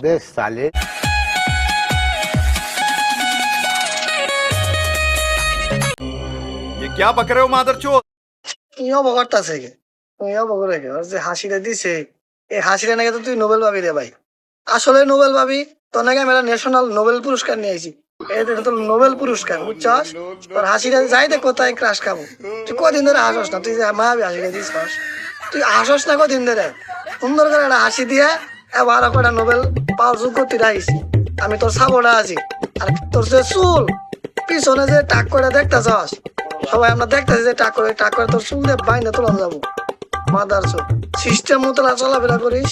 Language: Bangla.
अबे साले ये क्या बक रहे हो मादरचोद? তুইও বকরতাছে কে তুইও বকরে কে ওর যে হাসিটা দিছে এই হাসিটা নাকি তো তুই নোবেল পাবি রে ভাই আসলে নোবেল পাবি তোর নাকি আমি ন্যাশনাল নোবেল পুরস্কার নিয়ে আইছি এটা তো নোবেল পুরস্কার বুঝছস তোর হাসিটা যাই দেখ কোথায় ক্রাশ খাবো তুই কদিন ধরে হাসস না তুই যে মায়াবী হাসিটা দিছস তুই হাসস না কদিন ধরে সুন্দর করে একটা হাসি দিয়ে এবার একটা নোবেল পাওয়ার যোগ্য তুই রাখিস আমি তোর সাবোটা আছি আর তোর যে চুল পিছনে যে টাক করে দেখতেছস সবাই আমরা দেখতেছি যে টাক করে তোর চুল দিয়ে বাইনে তোলা যাবো মাদার চোখ সিস্টেম মতো চলাফেরা করিস